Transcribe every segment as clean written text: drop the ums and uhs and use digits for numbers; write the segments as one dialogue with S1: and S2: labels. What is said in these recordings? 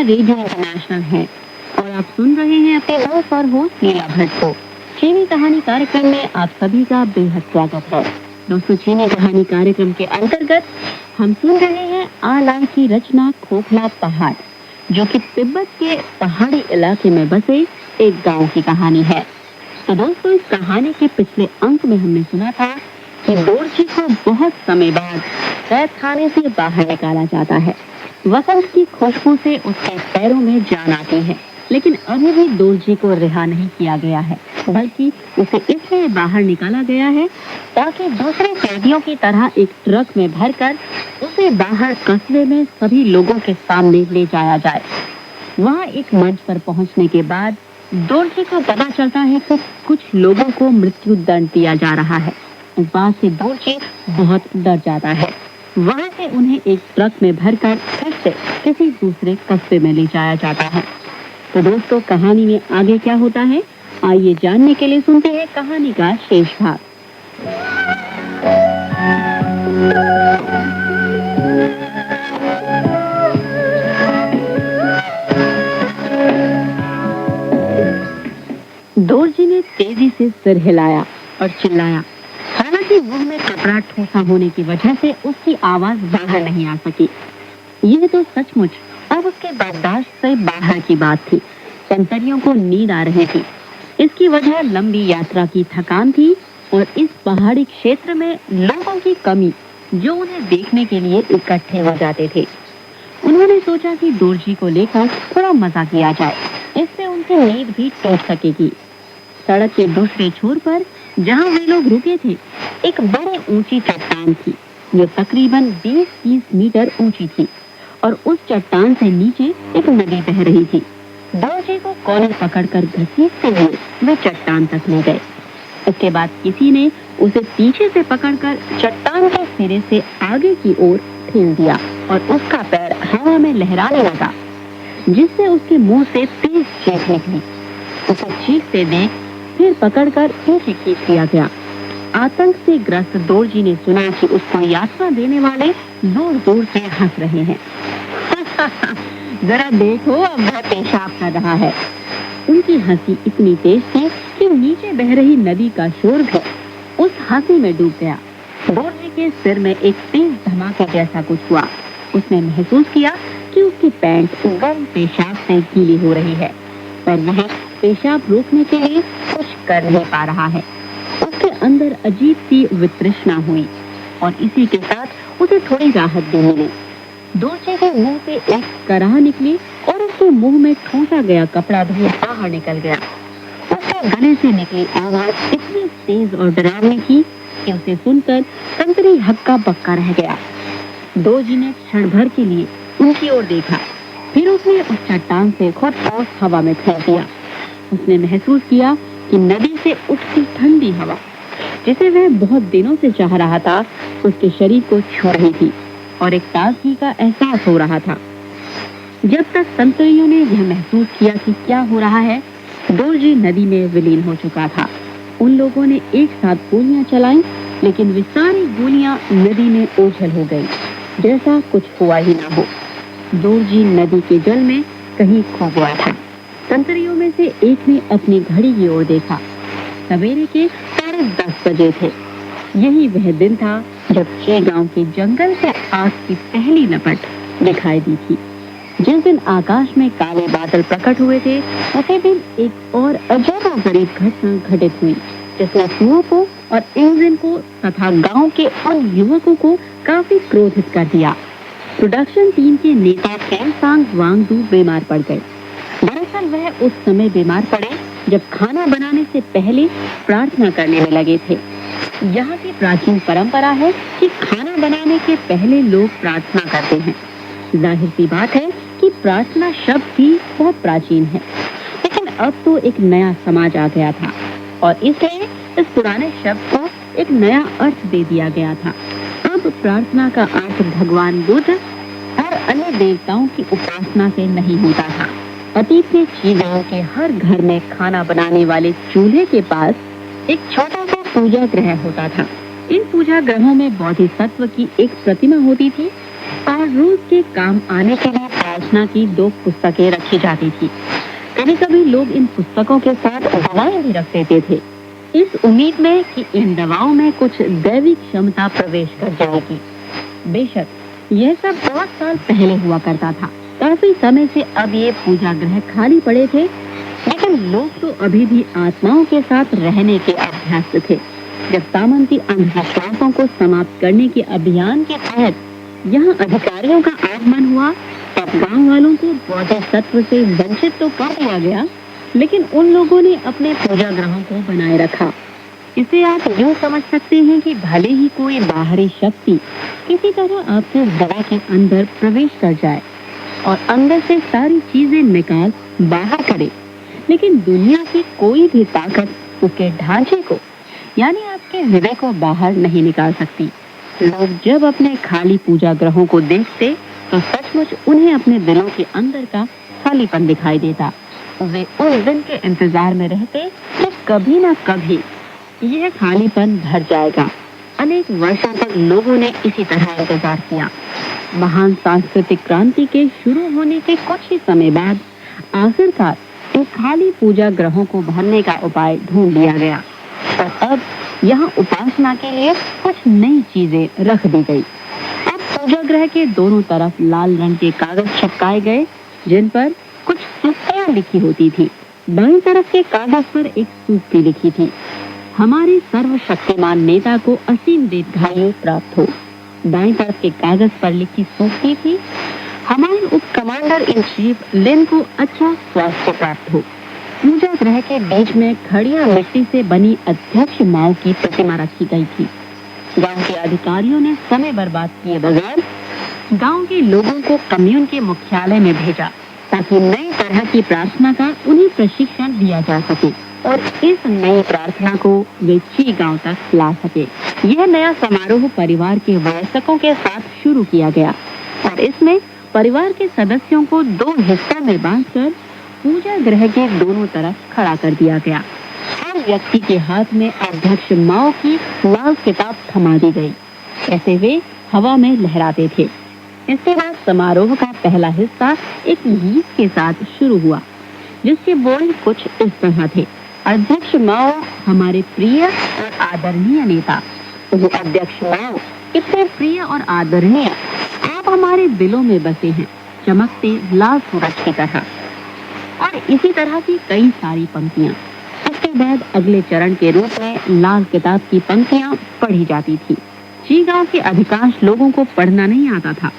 S1: Radio international है और आप सुन रहे हैं अपने दोस्त और होस्ट नीला भट्ट को। चीनी कहानी कार्यक्रम में आप सभी का बेहद स्वागत है। दोस्तों, चीनी कहानी कार्यक्रम के अंतर्गत हम सुन रहे हैं आलाई की रचना खोखला पहाड़, जो कि तिब्बत के पहाड़ी इलाके में बसे एक गांव की कहानी है। तो दोस्तों, इस कहानी के पिछले अंक में हमने सुना था कि दोरजी को बहुत समय बाद कैद खाने से बाहर निकाला जाता है। वसंत की खुशबू से उसके पैरों में जान आती है, लेकिन अभी भी दोरजी को रिहा नहीं किया गया है, बल्कि उसे इसलिए बाहर निकाला गया है ताकि दूसरे कैदियों की तरह एक ट्रक में भरकर उसे बाहर कस्बे में सभी लोगों के सामने ले जाया जाए। वहाँ एक मंच पर पहुँचने के बाद दोरजी को पता चलता है कि कुछ लोगों को मृत्यु दंड दिया जा रहा है। इस बात से दोरजी बहुत डर जाता है। वहाँ से उन्हें एक ट्रक में भरकर फिर से किसी दूसरे कस्बे में ले जाया जाता है। तो दोस्तों, कहानी में आगे क्या होता है, आइए जानने के लिए सुनते हैं कहानी का शेष भाग। दोरजी ने तेजी से सिर हिलाया और चिल्लाया। हालांकि मुंह में कपड़ा ठोसा होने की वजह से उसकी आवाज बाहर नहीं आ सकी। यह तो सचमुच अब उसके बर्दाश्त से बाहर की बात थी। संतरियों को नींद आ रही थी। इसकी वजह लंबी यात्रा की थकान थी और इस पहाड़ी क्षेत्र में लोगों की कमी, जो उन्हें देखने के लिए इकट्ठे हो जाते थे। उन्होंने सोचा कि दोरजी को लेकर थोड़ा मजा किया जाए, इससे उनकी नींद भी टूट सकेगी। सड़क के दूसरे छोर पर जहाँ वे लोग रुके थे, एक बड़ी ऊंची चट्टान थी जो तकरीबन 20-30 मीटर ऊंची थी और उस चट्टान से नीचे एक नदी बह रही थी। दोरजी को कॉलर पकड़कर घसीटते हुए वे चट्टान तक ले गए। इसके बाद किसी ने उसे पीछे से पकड़कर चट्टान के सिरे से आगे की ओर ठेल दिया और उसका पैर हवा में लहराने लगा, जिससे उसके मुंह से तेज चीख निकली। उसे चीखते देख फिर पकड़कर पीछे खींच दिया गया। आतंक से ग्रस्त दोरजी ने सुना कि उसको यात्रा देने वाले जोर जोर से हंस रहे हैं। जरा देखो, अब वह पेशाब कर रहा है। उनकी हंसी इतनी तेज थी कि नीचे बह रही नदी का शोर भी उस हंसी में डूब गया। दोरजी के सिर में एक तेज धमाके जैसा कुछ हुआ। उसने महसूस किया कि उसकी पैंट गर्म पेशाब से गीली हो रही है, पर वह पेशाब रोकने के लिए कुछ कर नहीं पा रहा है। उसके अंदर अजीब सी वितृष्णा हुई और इसी के साथ उसे थोड़ी राहत भी मिली। दोरजी के मुंह से एक कराह निकली और उसके मुंह में ठूसा गया कपड़ा भी बाहर निकल गया। उसके गले से निकली आवाज इतनी तेज और डरावनी थी कि उसे सुनकर संतरी हक्का बक्का रह गया। दोरजी ने क्षण भर के लिए उनकी ओर देखा, फिर उसने उस चट्टान से खुद को हवा में फेंक दिया। उसने महसूस किया कि नदी से उठती ठंडी हवा, जिसे वह बहुत दिनों से चाह रहा था, उसके शरीर को छू रही थी और एक ताजगी का एहसास हो रहा था। जब तक संतरियों ने यह महसूस किया कि क्या हो रहा है, दोरजी नदी में विलीन हो चुका था। उन लोगों ने एक साथ गोलियां चलाई, लेकिन वे सारी गोलियां नदी में ओझल हो गई, जैसा कुछ हुआ ही ना हो। दोरजी नदी के जल में कहीं खो गया था। संतरियों में से एक ने अपनी घड़ी की ओर देखा। सवेरे के 10:30 बजे थे। यही वह दिन था जब गांव के जंगल से आग की पहली लपट दिखाई दी थी। जिस दिन आकाश में काले बादल प्रकट हुए थे, उसी दिन एक और अजीबोगरीब घटना घटित हुई, जिसने सुओं को और इंजन को तथा गांव के उन युवकों को काफी क्रोधित कर दिया। प्रोडक्शन टीम के नेता केमसांग वांगडू बीमार पड़ गए। दरअसल वह उस समय बीमार पड़े जब खाना बनाने से पहले प्रार्थना करने में लगे थे। यहाँ की प्राचीन परंपरा है कि खाना बनाने के पहले लोग प्रार्थना करते हैं। जाहिर सी बात है कि प्रार्थना शब्द भी बहुत प्राचीन है, लेकिन अब तो एक नया समाज आ गया था और इसलिए इस पुराने शब्द को एक नया अर्थ दे दिया गया था। अब प्रार्थना का अर्थ भगवान बुद्ध और अन्य देवताओं की उपासना से नहीं होता था। अतीत में चीगांव के हर घर में खाना बनाने वाले चूल्हे के पास एक छोटा सा पूजा ग्रह होता था। इन पूजा ग्रहों में बोधिसत्व की एक प्रतिमा होती थी, और रोज के काम आने के लिए प्रार्थना की 2 पुस्तकें रखी जाती थी। कभी कभी लोग इन पुस्तकों के साथ दवाएं भी रख देते थे, इस उम्मीद में कि इन दवाओं में कुछ दैविक क्षमता प्रवेश कर जाएगी। बेशक यह सब बहुत साल पहले हुआ करता था। काफी समय से अब ये पूजा गृह खाली पड़े थे, लेकिन लोग तो अभी भी आत्माओं के साथ रहने के अभ्यस्त थे। जब सामंती अंधविश्वासों को समाप्त करने के अभियान के तहत यहाँ अधिकारियों का आगमन हुआ, तब गांव वालों को बौद्धिक तत्व से वंचित तो कर दिया गया, लेकिन उन लोगों ने अपने पूजा ग्रहों को बनाए रखा। इसे आप यूँ समझ सकते हैं कि भले ही कोई बाहरी शक्ति किसी तरह आपके जगह के अंदर प्रवेश कर जाए और अंदर से सारी चीजें निकाल बाहर करे, लेकिन दुनिया की कोई भी ताकत उसके ढांचे को यानी आपके हृदय को बाहर नहीं निकाल सकती। लोग जब अपने खाली पूजा ग्रहों को देखते तो सचमुच उन्हें अपने दिलों के अंदर का खालीपन दिखाई देता। वे उस दिन के इंतजार में रहते कि कभी न कभी यह खालीपन भर जाएगा। अनेक वर्षों तक लोगों ने इसी तरह इंतजार किया। महान सांस्कृतिक क्रांति के शुरू होने के कुछ ही समय बाद आखिरकार इन खाली पूजा ग्रहों को भरने का उपाय ढूंढ लिया गया और अब यहाँ उपासना के लिए कुछ नई चीजें रख दी गई। अब पूजा ग्रह के दोनों तरफ लाल रंग के कागज चिपकाए गए, जिन पर कुछ सूक्तियां लिखी होती थी। बाईं तरफ के कागज पर एक सूक्ति लिखी थी, हमारे सर्वशक्तिमान नेता को असीम दीर्घायु प्राप्त हो। दाईं तरफ के कागज पर लिखी सूक्ति थी, हमारे उप कमांडर इन चीफ लिन को अच्छा स्वास्थ्य प्राप्त हो। पूजा ग्रह के बीच में खड़िया मिट्टी से बनी अध्यक्ष माओ की प्रतिमा रखी गई थी। गांव के अधिकारियों ने समय बर्बाद किए बगैर गांव के लोगों को कम्यून के मुख्यालय में भेजा ताकि नई तरह की प्रार्थना का उन्हें प्रशिक्षण दिया जा सके और इस नई प्रार्थना को वे ची गांव तक ला सके। यह नया समारोह परिवार के वयस्कों के साथ शुरू किया गया और इसमें परिवार के सदस्यों को 2 हिस्सों में बांटकर पूजा ग्रह के दोनों तरफ खड़ा कर दिया गया। हर व्यक्ति के हाथ में अध्यक्ष माओ की लाल किताब थमा दी गई, ऐसे वे हवा में लहराते थे। इसके बाद समारोह का पहला हिस्सा एक गीत के साथ शुरू हुआ, जिसके बोल कुछ इस तरह थे, अध्यक्ष माओ हमारे प्रिय और आदरणीय नेता। वो अध्यक्ष माओ कितने प्रिय और आदरणीय, आप हमारे दिलों में बसे हैं, चमकते लाल सूरज की तरह। और इसी तरह की कई सारी पंक्तियां। इसके बाद अगले चरण के रूप में लाल किताब की पंक्तियां पढ़ी जाती थी। ची गांव के अधिकांश लोगों को पढ़ना नहीं आता था,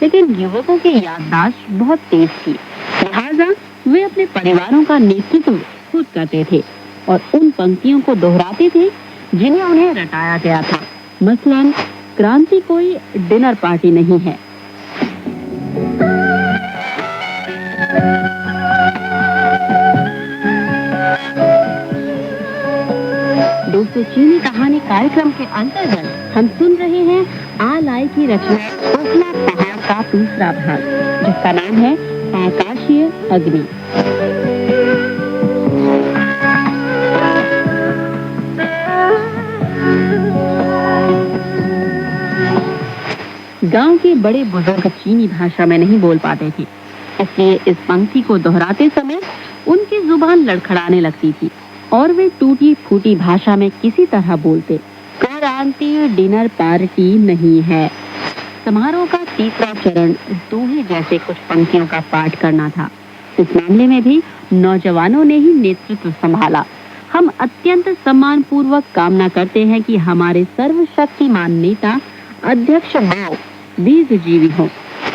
S1: लेकिन युवकों की याददाश्त बहुत तेज थी, लिहाजा वे अपने परिवारों का नेतृत्व खुद करते थे और उन पंक्तियों को दोहराते थे जिन्हें उन्हें रटाया गया था। मसलन, क्रांति कोई डिनर पार्टी नहीं है। दोस्तों, चीनी कहानी कार्यक्रम के अंतर्गत हम सुन रहे हैं आ लाई की रचना ओखला पहाड़ का दूसरा भाग, जिसका नाम है आकाशीय अग्नि। गांव के बड़े बुजुर्ग चीनी भाषा में नहीं बोल पाते थे, इसलिए इस पंक्ति को दोहराते समय उनकी जुबान लड़खड़ाने लगती थी और वे टूटी फूटी भाषा में किसी तरह बोलते, क्रांति डिनर पार्टी नहीं है। समारोह का तीसरा चरण दोहे जैसे कुछ पंक्तियों का पाठ करना था। इस मामले में भी नौजवानों ने ही नेतृत्व संभाला। हम अत्यंत सम्मान पूर्वक कामना करते हैं कि हमारे सर्वशक्तिमान नेता अध्यक्ष माओ दीर्घजीवी हो।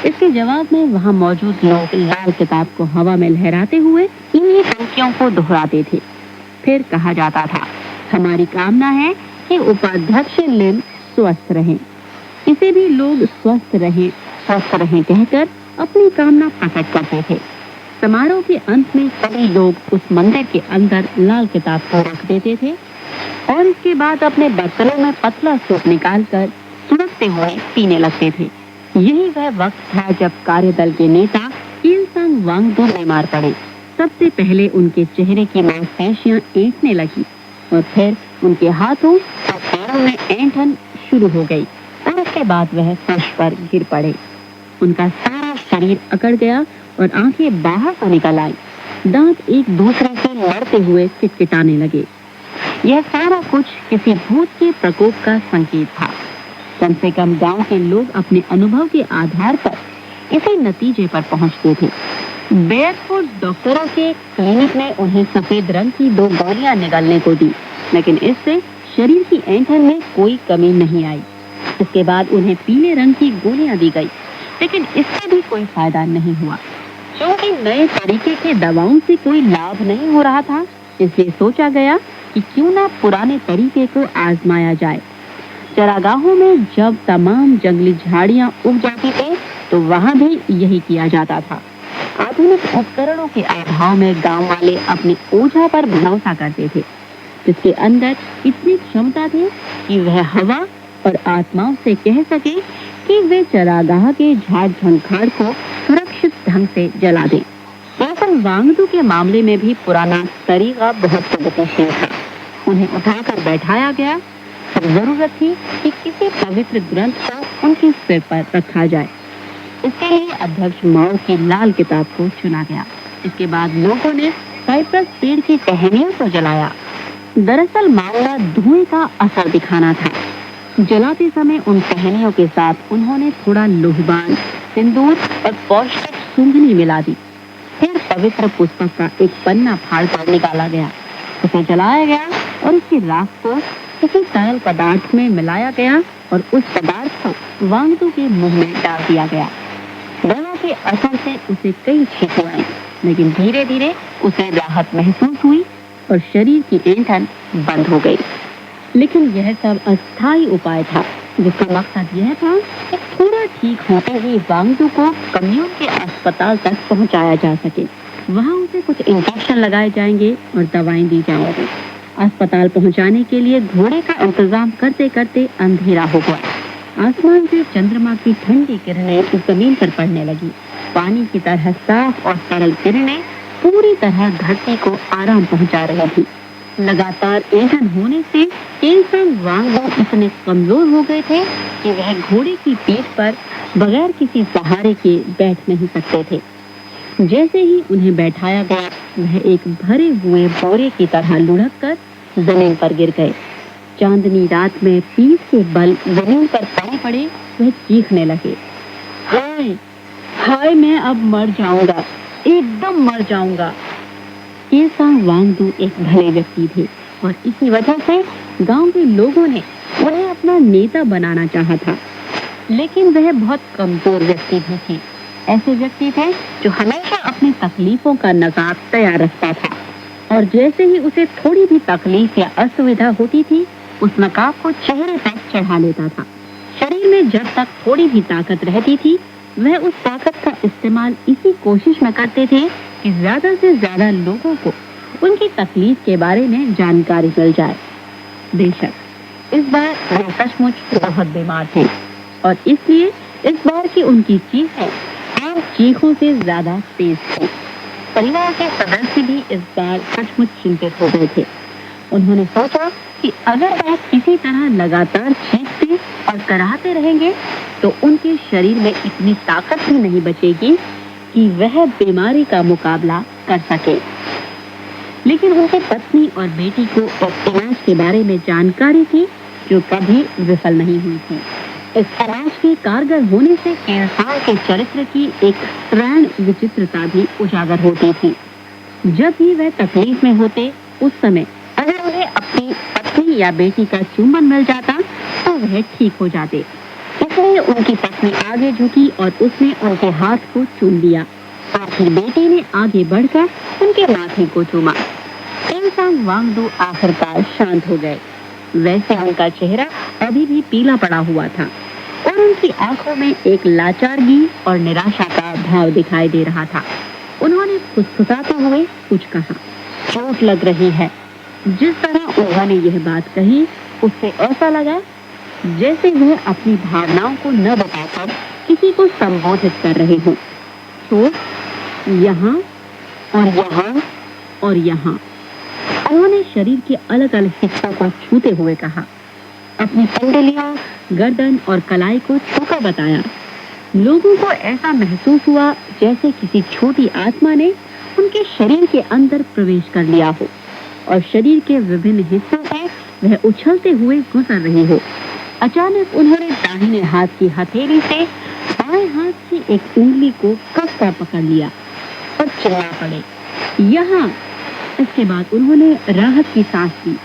S1: इसके जवाब में वहां मौजूद लोग लाल किताब को हवा में लहराते हुए इन्हीं पंक्तियों को दोहराते थे। फिर कहा जाता था, हमारी कामना है कि उपाध्यक्ष लिन स्वस्थ रहें। इसे भी लोग स्वस्थ रहें कहकर अपनी कामना प्रकट करते थे। समारोह के अंत में सभी लोग उस मंदिर के अंदर लाल किताब को रख देते थे और इसके बाद अपने बर्तनों में पतला सूप निकालकर सुड़कते हुए पीने लगते थे। यही वह वक्त था जब कार्यदल के नेता किलसंग वांगडू बीमार पड़े। सबसे पहले उनके चेहरे की मांसपेशियां ऐंठने लगी और फिर उनके हाथों और पैरों में ऐंठन शुरू हो गई और उसके बाद वह फर्श पर गिर पड़े। उनका सारा शरीर अकड़ गया और आंखें बाहर से निकल आई। दांत एक दूसरे से लड़ते हुए किटकिटाने लगे। यह सारा कुछ किसी भूत के प्रकोप का संकेत था। कम से कम गांव के लोग अपने अनुभव के आधार पर इसी नतीजे पर पहुंचते थे। बेयरफुट डॉक्टरों के क्लिनिक ने उन्हें सफेद रंग की 2 गोलियां निगलने को दी, लेकिन इससे शरीर की ऐंठन में कोई कमी नहीं आई। इसके बाद उन्हें पीले रंग की गोलियां दी गई, लेकिन इससे भी कोई फायदा नहीं हुआ। क्योंकि नए तरीके के दवाओं से कोई लाभ नहीं हो रहा था, इसलिए सोचा गया कि क्यों ना पुराने तरीके को आजमाया जाए। चरागाहों में जब तमाम जंगली झाड़ियां उग जाती थी तो वहां भी यही किया जाता था। आधुनिक उपकरणों के अभाव में गांव वाले अपने ओझा पर भरोसा करते थे, जिसके अंदर इतनी क्षमता थी कि वह हवा और आत्माओं से कह सके कि वे चरागाह के झाड़ झंखाड़ को सुरक्षित ढंग से जला दें। लेकिन वांगडू के मामले में भी पुराना तरीका बहुत प्रगतिशील था। उन्हें उठाकर बैठाया गया। अब जरूरत थी कि किसी पवित्र ग्रंथ को उनके सिर पर रखा जाए। इसके लिए अध्यक्ष माओ की लाल किताब को चुना गया। इसके बाद लोगों ने साइप्रस पेड़ की टहनियों को जलाया। दरअसल मामला धुएं का असर दिखाना था। जलाते समय उन टहनियों के साथ उन्होंने थोड़ा लोहबान, सिंदूर और पौष्टिक सुंघनी मिला दी। फिर पवित्र पुस्तक का एक पन्ना फाड़ कर निकाला गया, उसे जलाया गया और उसकी राख को किसी तरल पदार्थ में मिलाया गया और उस पदार्थ को वांगडू के मुंह में डाल दिया गया। दवा के असर से उसे कई छींकें आई, लेकिन धीरे धीरे उसे राहत महसूस हुई और शरीर की ऐंठन बंद हो गई। लेकिन यह सब अस्थायी उपाय था, जिसका मकसद यह था कि थोड़ा ठीक होते ही वांगडू को कम्यून के अस्पताल तक पहुंचाया जा सके। वहां उसे कुछ इंजेक्शन लगाए जाएंगे और दवाएं दी जाएंगी। अस्पताल पहुंचाने के लिए घोड़े का इंतजाम करते करते अंधेरा हो गया। आसमान से चंद्रमा की ठंडी किरणें जमीन पर पड़ने लगी। पानी की तरह साफ और सरल किरणें पूरी तरह धरती को आराम पहुंचा रही थी। लगातार ऐंठन होने से केलसंग वांगडू इतने कमजोर हो गए थे कि वह घोड़े की पीठ पर बगैर किसी सहारे के बैठ नहीं सकते थे। जैसे ही उन्हें बैठाया गया, वह एक भरे हुए बोरे की तरह लुढ़क कर जमीन पर गिर गए। चांदनी रात में पीठ के बल जमीन पर पड़े वह चीखने लगे, हाय हाय, मैं अब मर जाऊंगा, एकदम मर जाऊंगा। केलसंग वांगडू एक भले व्यक्ति थे और इसी वजह से गांव के लोगों ने उन्हें अपना नेता बनाना चाहा था। लेकिन वह बहुत कमजोर व्यक्ति भी थे। ऐसे व्यक्ति थे जो हमेशा अपनी तकलीफों का नकाब तैयार रखता था, और जैसे ही उसे थोड़ी भी तकलीफ या असुविधा होती थी, उस नकाब को चेहरे तक चढ़ा लेता था। शरीर में जब तक थोड़ी भी ताकत रहती थी, वह उस ताकत का इस्तेमाल इसी कोशिश में करते थे कि ज्यादा से ज्यादा लोगों को उनकी तकलीफ के बारे में जानकारी मिल जाए। बेशक इस बार वे सचमुच बहुत बीमार थे और इसलिए इस बार की उनकी चीखें आम चीखों से ज्यादा तेज थी। परिवार के सदस्य भी इस बार सचमुच चिंतित हो गए थे। उन्होंने सोचा कि अगर वह किसी तरह लगातार चीखते और कराहते रहेंगे तो उनके शरीर में इतनी ताकत भी नहीं बचेगी कि वह बीमारी का मुकाबला कर सके। लेकिन उनकी पत्नी और बेटी को एक इलाज के बारे में जानकारी थी जो कभी विफल नहीं हुई थी। इस इलाज के कारगर होने से केलसंग के चरित्र की एक श्रेण विचित्रता भी उजागर होती थी। जब भी वह तकलीफ में होते, उस समय अगर उन्हें अपनी पत्नी या बेटी का चुंबन मिल जाता तो वह ठीक हो जाते। इसलिए उनकी पत्नी आगे झुकी और उसने उनके हाथ को चूम लिया और फिर बेटी ने आगे बढ़कर उनके माथे को चूमा। केलसंग वांगडू आखिरकार शांत हो गए। वैसे उनका चेहरा अभी भी पीला पड़ा हुआ था और उनकी आंखों में एक लाचारगी और निराशा का भाव दिखाई दे रहा था। उन्होंने फुसफुसाते हुए कुछ कहा, चोट लग रही है। जिस तरह उन्होंने यह बात कही, उससे ऐसा लगा जैसे वह अपनी भावनाओं को न बताकर किसी को संबोधित कर रहे हों। तो यहाँ और यहाँ और यहाँ, उन्होंने शरीर के अलग अलग हिस्सों को छूते हुए कहा। अपनी कुंडलियां, गर्दन और कलाई को छूकर बताया। लोगों को ऐसा महसूस हुआ जैसे किसी छोटी आत्मा ने उनके शरीर के अंदर प्रवेश कर लिया हो और शरीर के विभिन्न हिस्सों से वह उछलते हुए गुजर रही हो। अचानक उन्होंने दाहिने हाथ की हथेली से बाएं हाथ की एक उंगली को कसकर पकड़ लिया और चिल्ला पड़े, यहाँ। इसके बाद उन्होंने राहत की सांस ली,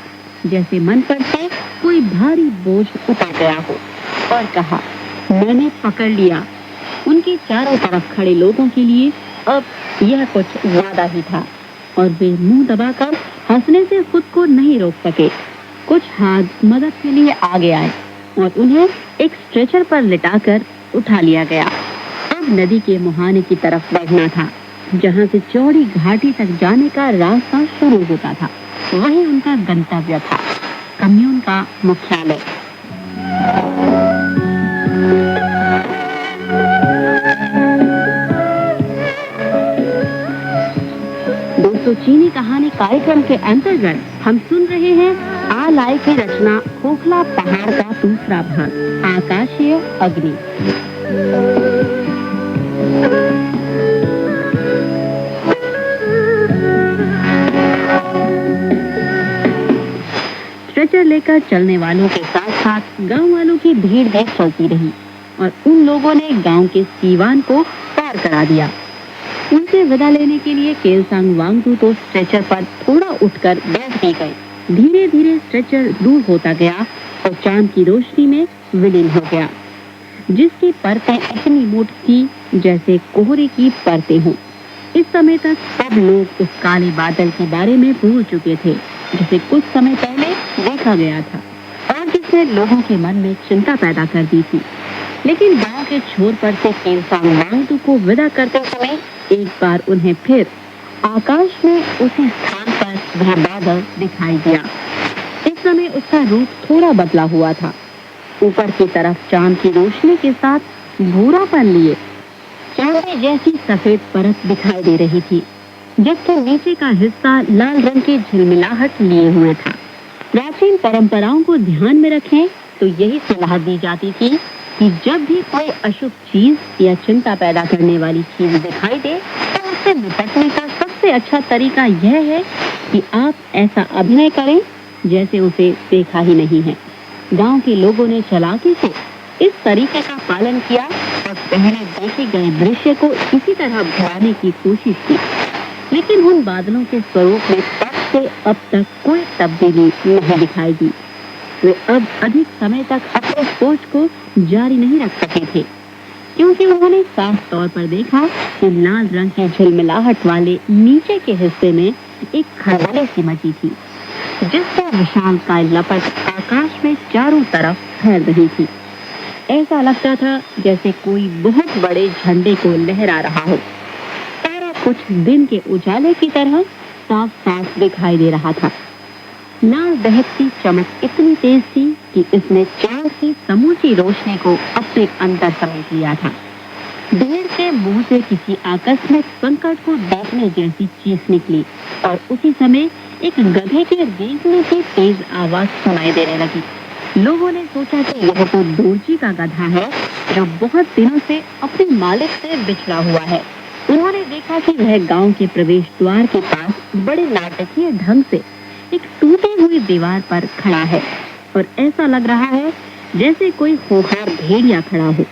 S1: जैसे मन पर से कोई भारी बोझ उतर गया हो, और कहा, मैंने पकड़ लिया। उनके चारों तरफ खड़े लोगों के लिए अब यह कुछ ज्यादा ही था और वे मुंह दबाकर हंसने से खुद को नहीं रोक सके। कुछ हाथ मदद के लिए आगे आए और उन्हें एक स्ट्रेचर पर लिटाकर उठा लिया गया। अब नदी के मुहाने की तरफ बढ़ना था, जहां से चौड़ी घाटी तक जाने का रास्ता शुरू होता था। वही उनका गंतव्य था, कम्यून का मुख्यालय। दोस्तों, चीनी कहानी कार्यक्रम के अंतर्गत हम सुन रहे हैं आ लाई की रचना खोखला पहाड़ का दूसरा भाग, आकाशीय अग्नि। स्ट्रेचर लेकर चलने वालों के साथ साथ गांव वालों की भीड़ भी चलती रही और उन लोगों ने गांव के सीवान को पार करा दिया। उनसे विदा लेने के लिए केलसांग वांगडू तो स्ट्रेचर पर थोड़ा उठकर बैठ भी गए। धीरे धीरे स्ट्रेचर दूर होता गया और चांद की रोशनी में विलीन हो गया, जिसकी परतें इतनी मोटी थी जैसे कोहरे की परतें हों। इस समय तक सब लोग उस काले बादल के बारे में भूल चुके थे, जिसे कुछ समय पहले देखा गया था और जिसने लोगों के मन में चिंता पैदा कर दी थी। लेकिन गांव के छोर पर से केलसांग वांगडू को विदा करते समय एक बार उन्हें फिर आकाश में उसी स्थान पर वह बादल दिखाई दिया। इस समय उसका रूप थोड़ा बदला हुआ था। ऊपर की तरफ चांद की रोशनी के साथ भूरापन लिए चांदी जैसी सफेद परत दिखाई दे रही थी, जबकि नीचे का हिस्सा लाल रंग की झिलमिलाहट लिए हुए था। प्राचीन परंपराओं को ध्यान में रखें तो यही सलाह दी जाती थी कि जब भी कोई अशुभ चीज या चिंता पैदा करने वाली चीज दिखाई दे तो उससे निपटने का सबसे अच्छा तरीका यह है कि आप ऐसा अभिनय करें जैसे उसे देखा ही नहीं है। गांव के लोगों ने चालाकी से इस तरीके का पालन किया और पहले देखे गए दृश्य को इसी तरह भुलाने की कोशिश की, लेकिन उन बादलों के स्वरूप में तब से अब तक कोई तब्दीली नहीं दिखाई दी। वे अब अधिक समय तक अपने सोच को जारी नहीं रख सके थे, क्योंकि उन्होंने साफ तौर पर देखा कि लाल रंग की झिलमिलाहट वाले नीचे के हिस्से में एक खरबले सी मची थी, जिससे विशालकाय लपट आकाश में चारों तरफ फैल रही थी। ऐसा लगता था जैसे कोई बहुत बड़े झंडे को लहरा रहा हो। सारा कुछ दिन के उजाले की तरह साफ साफ दिखाई दे रहा था। लाल दहकती चमक इतनी तेज थी कि इसने चांद की समूची रोशनी को अपने अंदर समेट लिया था। भीड़ के मुंह से किसी आकस्मिक संकट को देखने जैसी चीख निकली और उसी समय एक गधे के रेंगने की तेज आवाज सुनाई देने लगी। लोगों ने सोचा कि यह तो दोरजी का गधा है, जो बहुत दिनों से अपने मालिक से बिछड़ा हुआ है। उन्होंने देखा कि वह गांव के प्रवेश द्वार के पास बड़े नाटकीय ढंग से एक टूटी हुई दीवार पर खड़ा है और ऐसा लग रहा है जैसे कोई खूंखार भेड़िया खड़ा हो।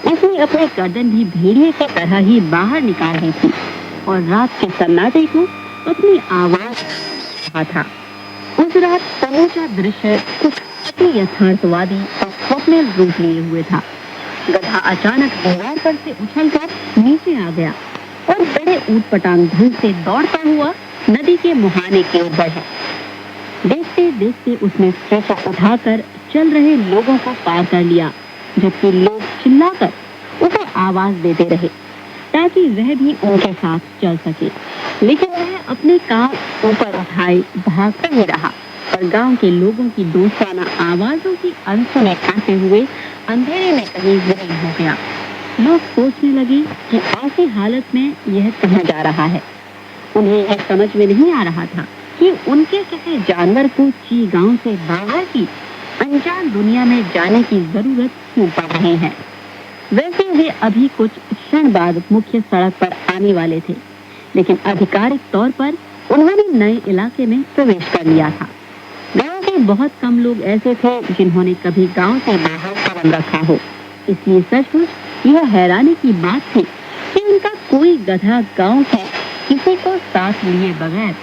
S1: उसने अपनी गर्दन भी भेड़िए की तरह ही बाहर निकाल दी थी और रात के सन्नाटे को अपनी आवाज रहा था। उस रात समूचा दृश्य कुछ अति यथार्थवादी और स्वप्निल रूप लिए हुए था। गधा अचानक दीवार पर से उछलकर नीचे आ गया और बड़े ऊटपटांग ढंग से दौड़ता हुआ नदी के मुहाने की ओर बढ़ा। देखते देखते उसने स्ट्रेचर उठाकर चल रहे लोगों को पार कर लिया, जबकि लोग चिल्लाकर उसे आवाज देते रहे ताकि वह भी उनके साथ चल सके। लेकिन वह अपने कान ऊपर उठाए भागता ही रहा और गांव के लोगों की दोस्ताना आवाजों की अनसुनी खाते हुए अंधेरे में कहीं विलीन हो गया। लोग सोचने लगे कि ऐसी हालत में यह कहाँ जा रहा है। उन्हें यह समझ में नहीं आ रहा था कि उनके किसी जानवर को ची गांव से बाहर की अनजान दुनिया में जाने की जरूरत क्यों पड़ रही है। वैसे वे अभी कुछ क्षण बाद मुख्य सड़क पर आने वाले थे, लेकिन आधिकारिक तौर पर उन्होंने नए इलाके में प्रवेश कर लिया था। गांव के बहुत कम लोग ऐसे थे जिन्होंने कभी गांव से बाहर कदम रखा हो, इसलिए सचमुच यह हैरानी की बात थी कि उनका कोई गधा गांव से किसी को साथ लिए बगैर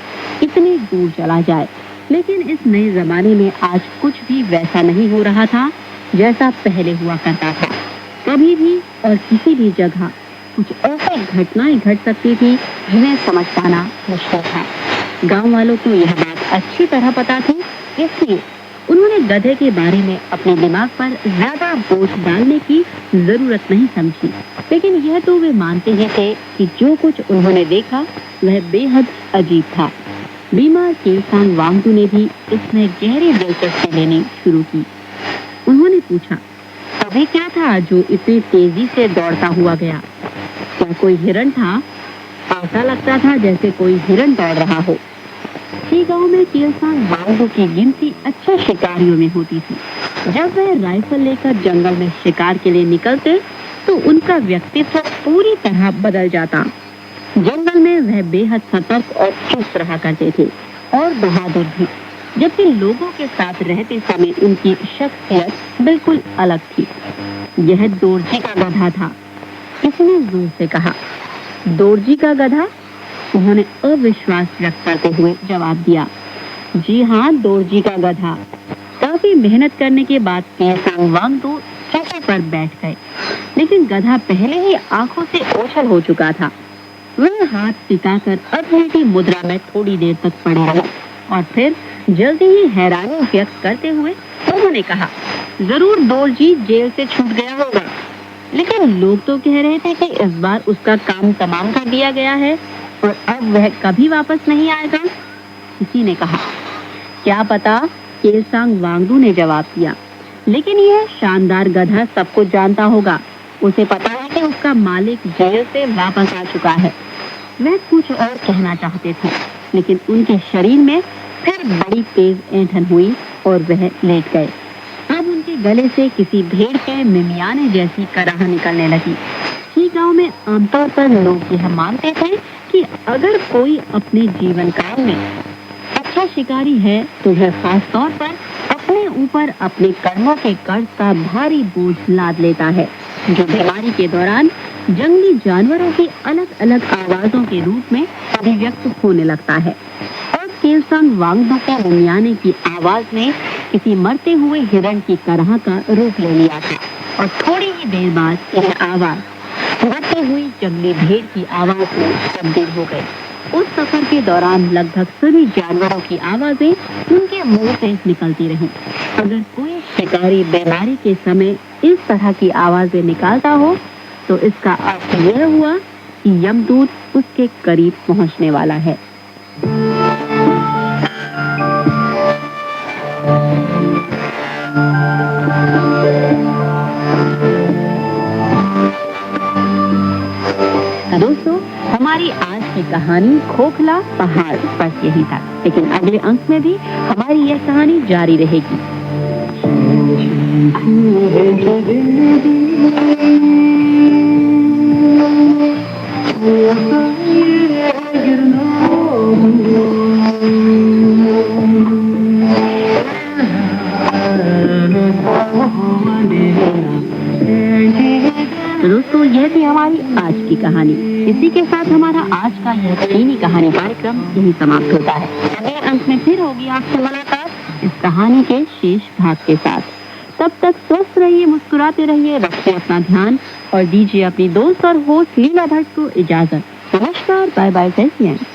S1: इतनी दूर चला जाए। लेकिन इस नए जमाने में आज कुछ भी वैसा नहीं हो रहा था जैसा पहले हुआ करता था। कभी भी और किसी भी जगह कुछ ऐसी घटनाएं घट सकती थी जिन्हें समझ पाना मुश्किल था। गांव वालों को यह बात अच्छी तरह पता थी, इसलिए उन्होंने गधे के बारे में अपने दिमाग पर ज्यादा बोझ डालने की जरूरत नहीं समझी। लेकिन यह तो वे मानते ही थे कि जो कुछ उन्होंने देखा वह बेहद अजीब था। बीमार केलसांग वांगडू ने भी इसमें गहरी दिलचस्पी लेनी शुरू की। उन्होंने पूछा, अभी क्या था जो इतनी तेजी से दौड़ता हुआ गया? क्या कोई हिरण था? ऐसा लगता था जैसे कोई हिरण दौड़ रहा हो। इसी गांव में केलसांग वांगडू की गिनती अच्छे शिकारियों में होती थी। जब वह राइफल लेकर जंगल में शिकार के लिए निकलते तो उनका व्यक्तित्व पूरी तरह बदल जाता। जंगल में वह बेहद सतर्क और चुस्त रहा करते थे और बहादुर भी, जबकि लोगों के साथ रहते समय उनकी शख्सियत बिल्कुल अलग थी। यह दोरजी का गधा था, किसने जोर से कहा। दोरजी का गधा? उन्होंने अविश्वास व्यक्त करते हुए जवाब दिया। जी हाँ, दोरजी का गधा। काफी मेहनत करने के बाद केलसांग वांगडू चौकी पर बैठ गए, लेकिन गधा पहले ही आंखों से ओझल हो चुका था। वह हाथ टिकाकर अधीर की मुद्रा में थोड़ी देर तक पड़े रहे और फिर जल्दी ही हैरानी व्यक्त करते हुए उन्होंने कहा, जरूर दोरजी जेल से छूट गया होगा, लेकिन लोग तो कह रहे थे कि इस बार उसका काम तमाम कर दिया गया है और अब वह कभी वापस नहीं आएगा। किसी ने कहा। क्या पता, केलसांग वांगडू ने जवाब दिया, लेकिन यह शानदार गधा सब कुछ जानता होगा। उसे पता है कि उसका मालिक जेल से वापस आ चुका है। वह कुछ और कहना चाहते थे, लेकिन उनके शरीर में फिर बड़ी तेज ऐंठन हुई और वह लेट गए। अब उनके गले से किसी भेड़ के मिमियाने जैसी कराह निकलने लगी। इसी गांव में आमतौर पर लोग यह मानते थे कि अगर कोई अपने जीवन काल में अच्छा शिकारी है तो वह खास तौर पर अपने ऊपर अपने कर्मों के कर्ज का भारी बोझ लाद लेता है, जो बीमारी के दौरान जंगली जानवरों की अलग अलग आवाजों के रूप में अभिव्यक्त होने लगता है। और केलसांग वांगडू के मिमियाने की आवाज ने किसी मरते हुए हिरण की कराह का रूप ले लिया था और थोड़ी ही देर बाद यह आवाज मरती हुई जंगली भेड़ की आवाज में तब्दील हो गई। उस सफर के दौरान लगभग सभी जानवरों की आवाजें उनके मुंह से निकलती रहीं। अगर कोई शिकारी बीमारी के समय इस तरह की आवाजें निकालता हो तो इसका अर्थ यह हुआ कि यमदूत उसके करीब पहुंचने वाला है। दोस्तों, हमारी आज की कहानी खोखला पहाड़ बस यही था, लेकिन अगले अंक में भी हमारी यह कहानी जारी रहेगी। तो दोस्तों, यह थी हमारी आज की कहानी। इसी के साथ हमारा आज का यह चीनी कहानी कार्यक्रम यही समाप्त होता है। अगले अंक में फिर होगी आपसे मुलाकात इस कहानी के शेष भाग के साथ। तब तक स्वस्थ रहिए, मुस्कुराते रहिए, रखिए अपना ध्यान और दीजिए अपनी दोस्त और होस्ट लीला भट्ट को इजाजत। नमस्कार, बाय बाय, जय हिंद।